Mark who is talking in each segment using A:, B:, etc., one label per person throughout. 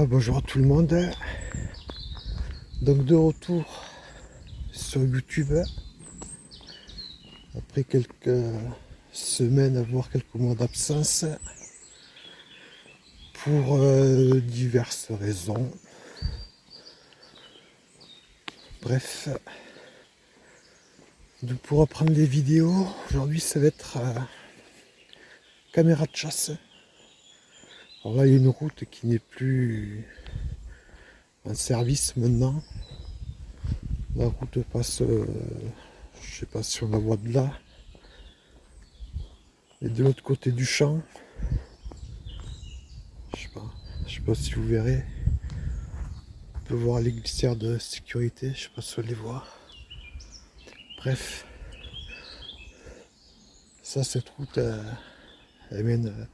A: Bonjour à tout le monde. Donc de retour sur YouTube après quelques semaines, voire quelques mois d'absence pour diverses raisons. Bref, donc pour reprendre les vidéos, aujourd'hui ça va être caméra de chasse. Alors là il y a une route qui n'est plus en service maintenant. La route passe, je sais pas si on la voit de là, et de l'autre côté du champ. Je sais pas si vous verrez. On peut voir les glissières de sécurité, je sais pas si on les voit. Bref, ça, cette route, elle mène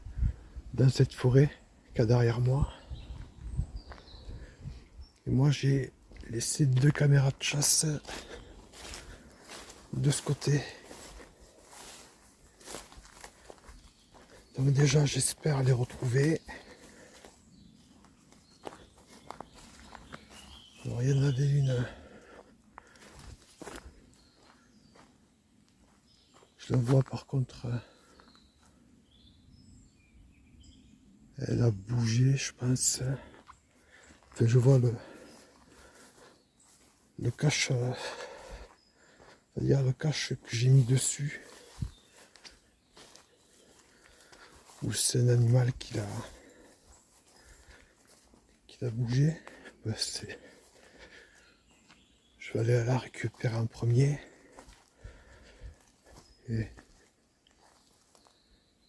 A: dans cette forêt qu'il y a derrière moi. Et moi, j'ai laissé 2 caméras de chasse de ce côté. Donc déjà, j'espère les retrouver. Alors, il y en avait une. Je la vois par contre. Elle a bougé, je pense. Enfin, je vois le cache. C'est-à-dire le cache que j'ai mis dessus. Ou c'est un animal qui a bougé. Ben, je vais aller la récupérer en premier. Et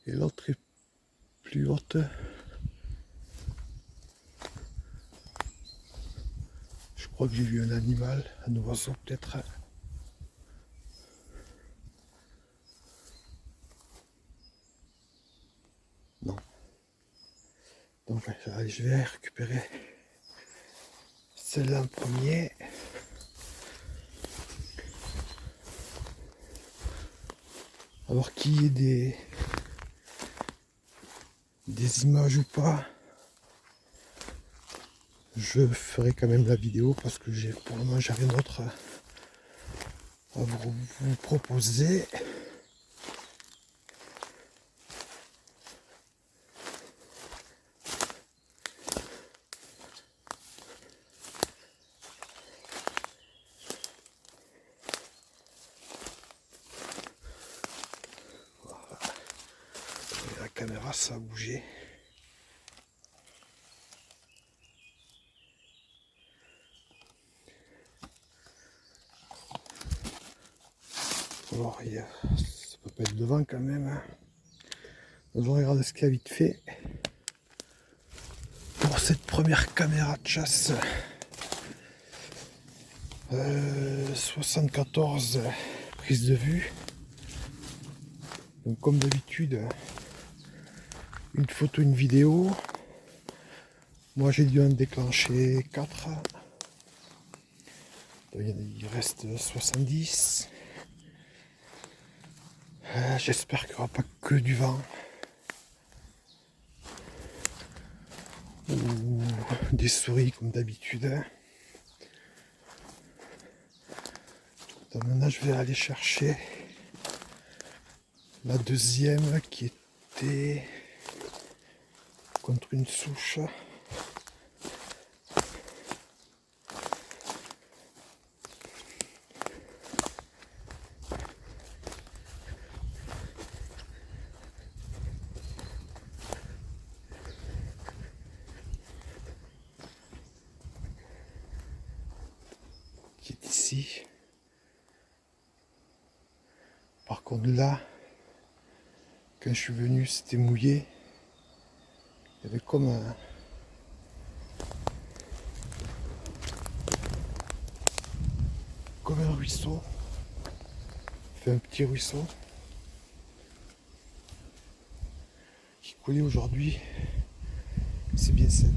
A: l'autre est plus haute. Je crois que j'ai vu un animal, un oiseau peut-être. Non. Donc allez, je vais récupérer celle-là en premier. Alors qu'il y ait des images ou pas, je ferai quand même la vidéo parce que pour le moment j'ai rien d'autre à vous proposer. Et la caméra ça a bougé. Alors ça peut pas être devant quand même. Donc, je regarde ce qu'il y a vite fait pour cette première caméra de chasse. 74 prises de vue. Donc comme d'habitude, une photo, une vidéo. Moi j'ai dû en déclencher 4. Il reste 70. J'espère qu'il n'y aura pas que du vent. Ou des souris comme d'habitude. Donc maintenant je vais aller chercher la deuxième qui était contre une souche. Qui est ici. Par contre là, quand je suis venu, c'était mouillé. Il y avait comme un ruisseau. Fait un petit ruisseau qui coulait aujourd'hui. C'est bien sec.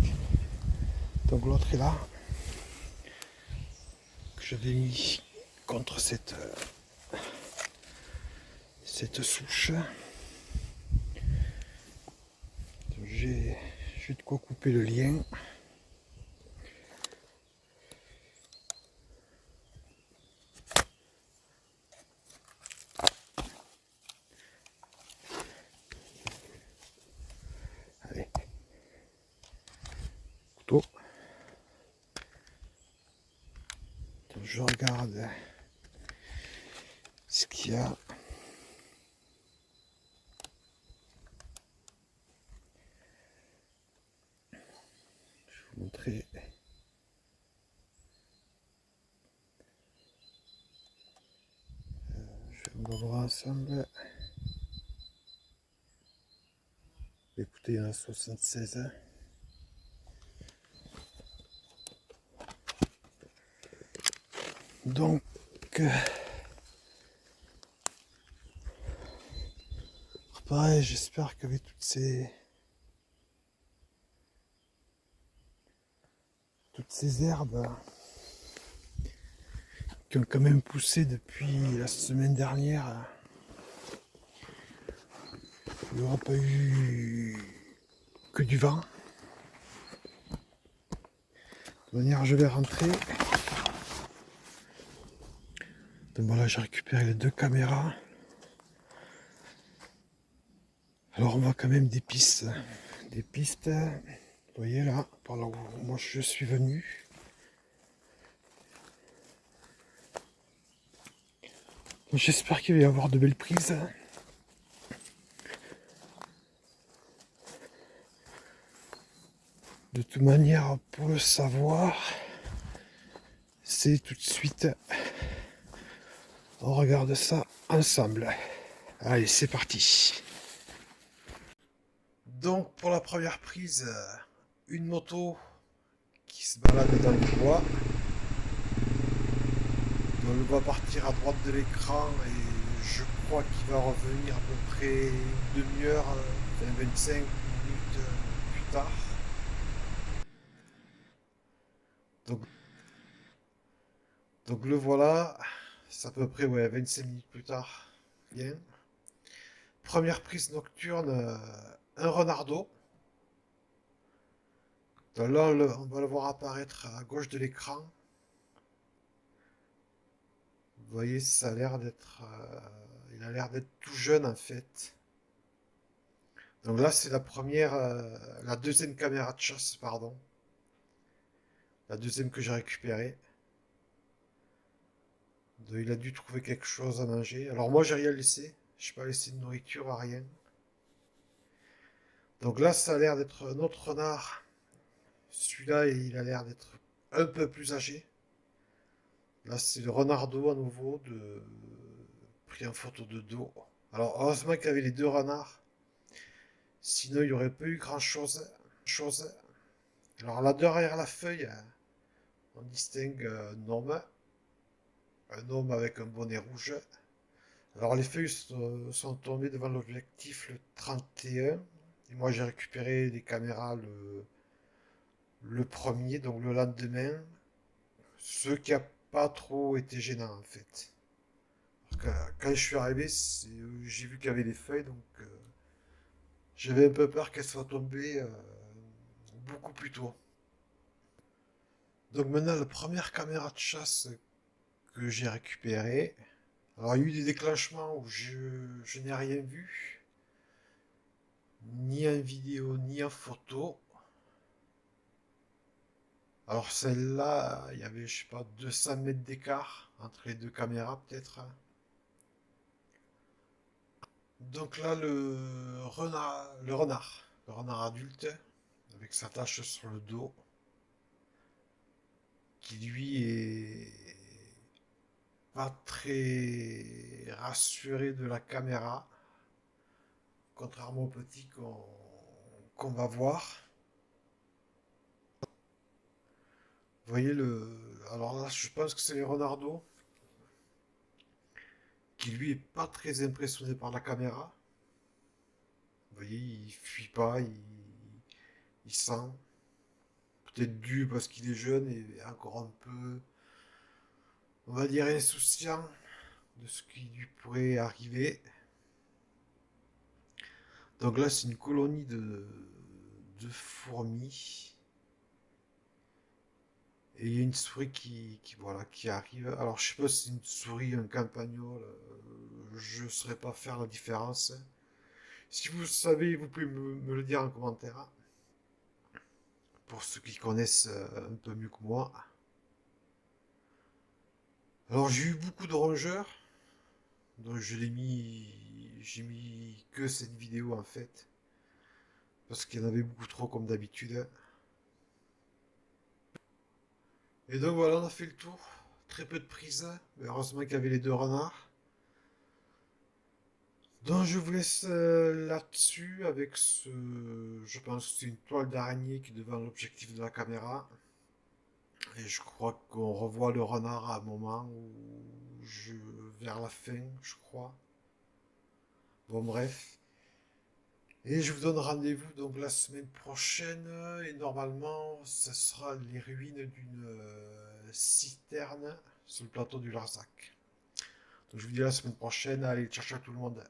A: Donc l'autre est là. Que j'avais mis contre cette souche. J'ai de quoi couper le lien. photos. Donc, je regarde ce qu'il y a. Je vais vous montrer. On va voir ensemble. Écoutez, il y en a 76. Donc, pareil, j'espère qu'avec toutes ces herbes qui ont quand même poussé depuis la semaine dernière, il n'y aura pas eu que du vent. De toute manière, je vais rentrer. Donc voilà, j'ai récupéré les 2 caméras. Alors on voit quand même des pistes. Des pistes, vous voyez là, par là où moi je suis venu. J'espère qu'il va y avoir de belles prises. De toute manière, pour le savoir, c'est tout de suite. On regarde ça ensemble. Allez, c'est parti. Donc pour la première prise, une moto qui se balade dans le bois. On le voit partir à droite de l'écran et je crois qu'il va revenir à peu près une demi-heure, 25 minutes plus tard. Donc, donc le voilà, c'est à peu près 25 minutes plus tard. Bien. Première prise nocturne, un renardeau. Donc là, on va le voir apparaître à gauche de l'écran. Vous voyez, ça a l'air d'être, il a l'air d'être tout jeune en fait. Donc là, c'est la deuxième caméra de chasse, pardon. La deuxième que j'ai récupérée. Donc, il a dû trouver quelque chose à manger. Alors moi, j'ai rien laissé. Je n'ai pas laissé de nourriture, rien. Donc là, ça a l'air d'être un autre renard. Celui-là, il a l'air d'être un peu plus âgé. Là, c'est le renardeau à nouveau, pris en photo de dos. Alors, heureusement qu'il y avait les 2 renards. Sinon, il n'y aurait pas eu grand-chose. Alors là, derrière la feuille, on distingue un homme avec un bonnet rouge. Alors les feuilles sont tombées devant l'objectif le 31. Et moi j'ai récupéré les caméras le premier, donc le lendemain. Ce qui a pas trop été gênant en fait. Quand je suis arrivé, j'ai vu qu'il y avait des feuilles, donc j'avais un peu peur qu'elles soient tombées beaucoup plus tôt. Donc maintenant, la première caméra de chasse que j'ai récupérée. Alors il y a eu des déclenchements où je n'ai rien vu, ni en vidéo, ni en photo. Alors celle-là, il y avait, je sais pas, 200 mètres d'écart entre les 2 caméras peut-être. Donc là, le renard adulte, avec sa tache sur le dos, qui lui est pas très rassuré de la caméra, contrairement au petit qu'on va voir. Vous voyez alors là, je pense que c'est les renardeaux, qui lui est pas très impressionné par la caméra. Vous voyez, il fuit pas, il sent. Peut-être dû parce qu'il est jeune et encore un peu, on va dire, insouciant de ce qui lui pourrait arriver. Donc là, c'est une colonie de fourmis. Et il y a une souris voilà, qui arrive. Alors, je sais pas si c'est une souris, un campagnol. Je ne saurais pas faire la différence. Si vous savez, vous pouvez me le dire en commentaire. pour ceux qui connaissent un peu mieux que moi. Alors j'ai eu beaucoup de rongeurs, donc j'ai mis que cette vidéo en fait, parce qu'il y en avait beaucoup trop comme d'habitude. Et donc voilà, on a fait le tour. Très peu de prises, mais heureusement qu'il y avait les deux renards. Donc je vous laisse là-dessus avec ce... Je pense que c'est une toile d'araignée qui est devant l'objectif de la caméra. Et je crois qu'on revoit le renard à un moment où vers la fin, je crois. Bon bref. Et je vous donne rendez-vous donc la semaine prochaine. Et normalement, ce sera les ruines d'une citerne sur le plateau du Larzac. Donc je vous dis à la semaine prochaine. Allez, ciao ciao tout le monde.